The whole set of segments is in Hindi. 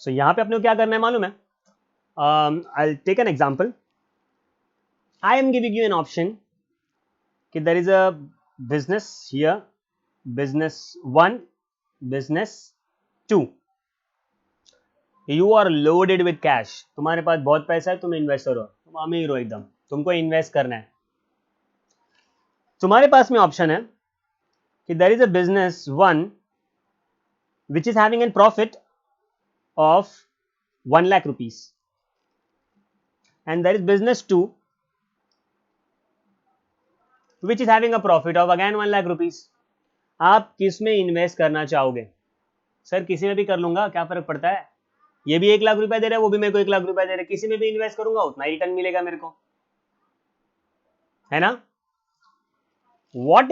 सो यहां पे अपने को क्या करना है मालूम है? I take an example. I am giving you an option कि there is a business here, business 1, business 2. You are loaded with cash, तुम्हारे पास बहुत पैसा है, तुम इन्वेस्टर हो, तुम अमीर हो एकदम, तुमको इन्वेस्ट करना है. तुम्हारे पास में ऑप्शन है कि there is a business 1 which is having a profit of 1 lakh rupees, and there is business 2 which is having a profit of again 1 lakh rupees. आप किस में इन्वेस्ट करना चाहोगे? सर किसी में भी कर लूंगा, क्या फर्क पड़ता है, ये भी 1 लाख रुपया दे रहा है, वो भी मेरे को 1 लाख रुपया दे रहा है, किसी में भी इन्वेस्ट करूंगा उतना ही रिटर्न मिलेगा मेरे को, है ना? what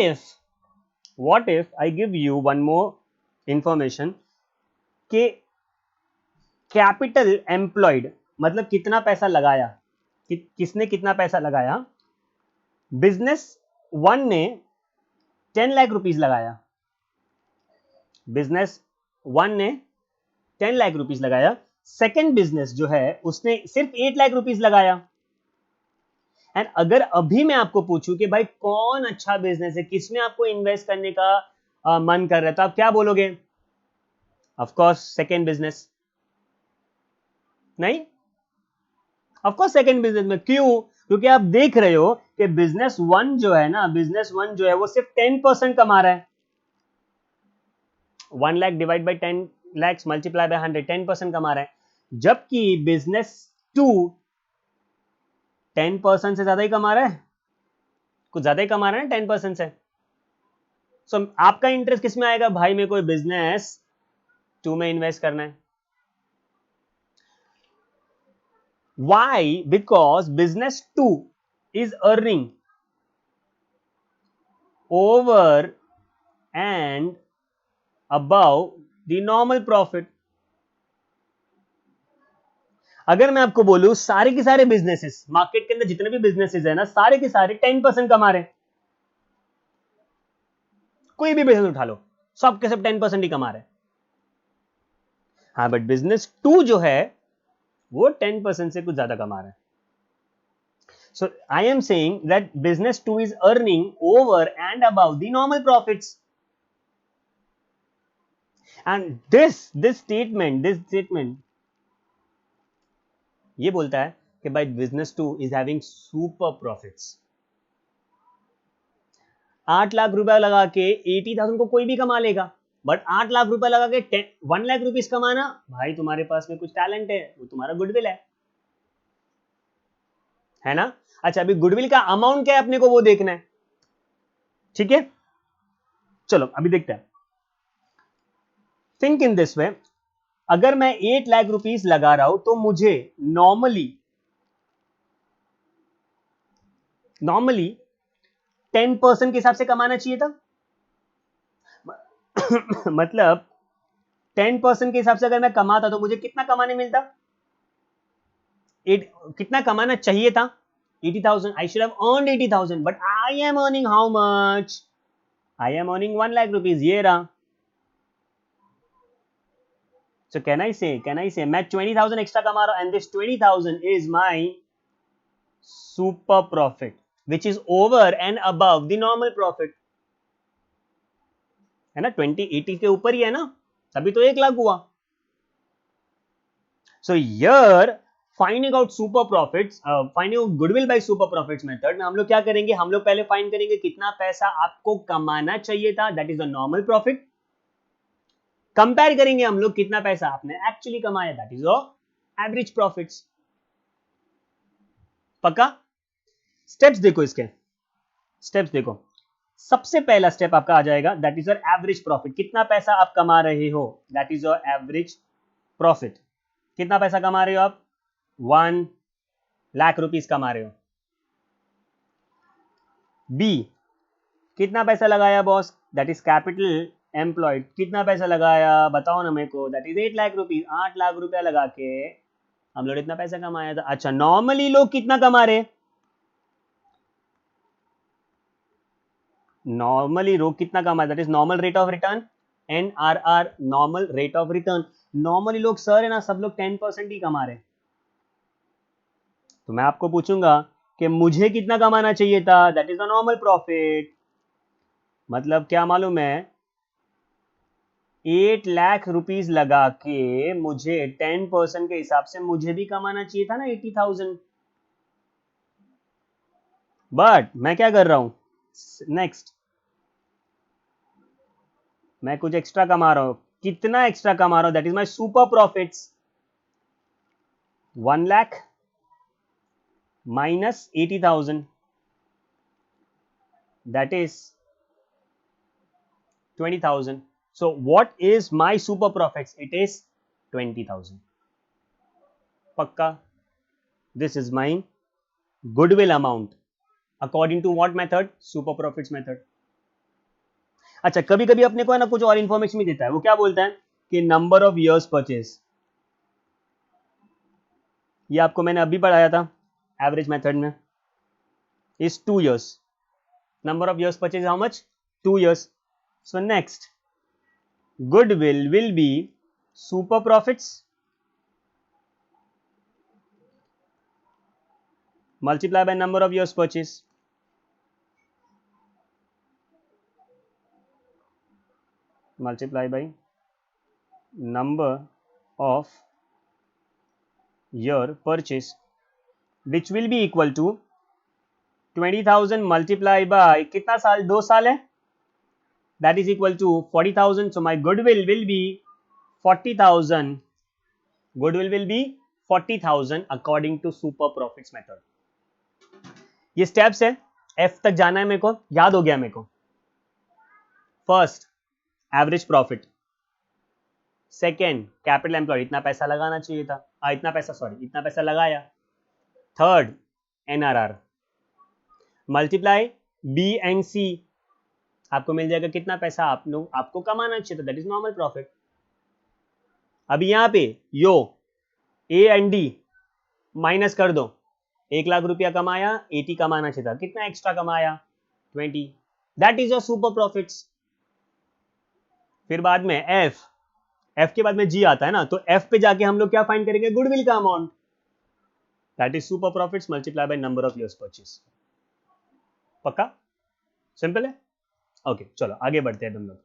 if I give you one more information कि कैपिटल एम्प्लॉयड मतलब कितना पैसा लगाया, किसने कितना पैसा लगाया. बिजनेस 1 ने 10 लाख रुपीस लगाया, बिजनेस 1 ने 10 लाख रुपीस लगाया. सेकेंड बिजनेस जो है उसने सिर्फ 8 लाख रुपीस लगाया. एंड अगर अभी मैं आपको पूछूं कि भाई कौन अच्छा बिजनेस है, किसमें आपको इन्वेस्ट करने का मन कर रहा है, तो आप क्या बोलोगे? Of course second business. नहीं, ऑफ कोर्स सेकेंड बिजनेस में. क्यों? क्योंकि आप देख रहे हो कि बिजनेस 1 जो है ना, बिजनेस 1 जो है वो सिर्फ 10% कमा रहा है. 1 lakh divide by 10 lakhs multiply by 100, 10% कमा रहा है. जबकि बिजनेस 2 10% से ज्यादा ही कमा रहा है, कुछ ज्यादा ही कमा रहा है 10% से. सो आपका इंटरेस्ट किस में आएगा? भाई मेरे को बिजनेस 2 में इन्वेस्ट करना है. Why? Because business 2 is earning over and above the normal profit. अगर मैं आपको बोलूं सारे के सारे बिजनेसेस, मार्केट के अंदर जितने भी बिजनेसेस है ना, सारे के सारे 10% कमा रहे हैं, कोई भी बिजनेस उठा लो, सब के सब 10% ही कमा रहे हैं. हाँ, बट बिजनेस 2 जो है वो 10% से कुछ ज्यादा कमा रहा है. So I am saying that business 2 is earning over and above the normal profits. And this statement ये बोलता है कि भाई business 2 is having super profits. 8 lakh रुपया लगा के 80,000 को कोई भी कमा लेगा, बट 8 लाख रुपया लगा के 1 लाख रुपीस कमाना, भाई तुम्हारे पास में कुछ टैलेंट है, वो तुम्हारा गुडविल है ना? अच्छा, अभी गुडविल का अमाउंट क्या है अपने को वो देखना है. ठीक है, चलो अभी देखते हैं. थिंक इन दिस वे, अगर मैं 8 लाख रुपीस लगा रहा हूं तो मुझे नॉर्मली 10% के हिसाब से कमाना चाहिए था. मतलब 10% के हिसाब से अगर मैं कमाता तो मुझे कितना कमाने मिलता? कितना कमाना चाहिए था? 80,000. I should have earned 80,000, but I am earning how much? I am earning 1 lakh rupees. ये रहा. So can I say मैं 20,000 एक्स्ट्रा कमा रहा हूं, and this 20,000 is my super profit, which is over and above the normal profit. है ना? 2080 के ऊपर ही है ना, तभी तो 1 लाख हुआ. So here finding out super profits, finding out goodwill by super profits method में हम लोग क्या करेंगे? हम लोग पहले फाइंड करेंगे कितना पैसा आपको कमाना चाहिए था, that is the normal profit. Compare करेंगे हम लोग कितना पैसा आपने एक्चुअली कमाया, that is the average profits. पक्का? स्टेप्स देखो, इसके स्टेप्स देखो. सबसे पहला स्टेप आपका आ जाएगा, that is your average profit. कितना पैसा आप कमा रहे हो, that is your average profit. कितना पैसा कमा रहे हो आप? 1 लाख रुपीस कमा रहे हो. बी, कितना पैसा लगाया boss, that is capital employed. कितना पैसा लगाया बताओ ना मेरे को, that is 8 lakh rupees. 8 lakh रुपया लगा के हम लोग इतना पैसा कमाया था. अच्छा, नॉर्मली लोग कितना कमा रहे? नॉर्मली लोग कितना कमा, that is normal rate of return, NRR, normal rate of return. Normally लोग सर है ना, सब लोग 10% ही कमा रहे हैं। तो मैं आपको पूछूंगा कि मुझे कितना कमाना चाहिए था, that is the normal profit. मतलब क्या मालूम है, 8 लाख रुपीस लगा के मुझे 10% के हिसाब से मुझे भी कमाना चाहिए था ना 80,000। बट मैं क्या कर रहा हूं, नेक्स्ट मैं कुछ एक्स्ट्रा कमा रहा हूं। कितना एक्स्ट्रा कमा रहा हूं, that is my super profits. 1 lakh minus 80,000, that is 20,000. So what is my super profits? It is 20,000. Pakka. This is my goodwill amount. According to what method? Super profits method. अच्छा, कभी कभी अपने को है ना कुछ और इंफॉर्मेशन भी देता है। वो क्या बोलता है कि नंबर ऑफ इयर्स परचेज। ये आपको मैंने अभी पढ़ाया था एवरेज मेथड में, is 2 years. Number of years purchase how much? 2 years. So next, goodwill will be super profits multiplied by number of years purchase. Multiply by number of year purchase, which will be equal to 20,000 multiplied by कितना साल, 2 साल है, that is equal to 40,000. So my goodwill will be 40,000. Goodwill will be 40,000 according to super profits method. ये स्टेप्स है, एफ तक जाना है मेरे को, याद हो गया मेरे को। First average profit, second capital employed, इतना पैसा लगाना चाहिए था, इतना पैसा लगाया। Third NRR, multiply B and C, आपको मिल जाएगा कितना पैसा आपको कमाना चाहिए था, दैट इज नॉर्मल प्रॉफिट। अभी यहां पे यो ए एंड डी माइनस कर दो, 1 लाख रुपया कमाया, 80 कमाना चाहिए था, कितना एक्स्ट्रा कमाया, 20, that is your super profits. फिर बाद में एफ के बाद में जी आता है ना, तो एफ पे जाके हम लोग क्या फाइंड करेंगे, गुडविल का amount, that is super profits multiply by number of years purchase. पक्का, सिंपल है। ओके, चलो आगे बढ़ते हैं तुम लोग।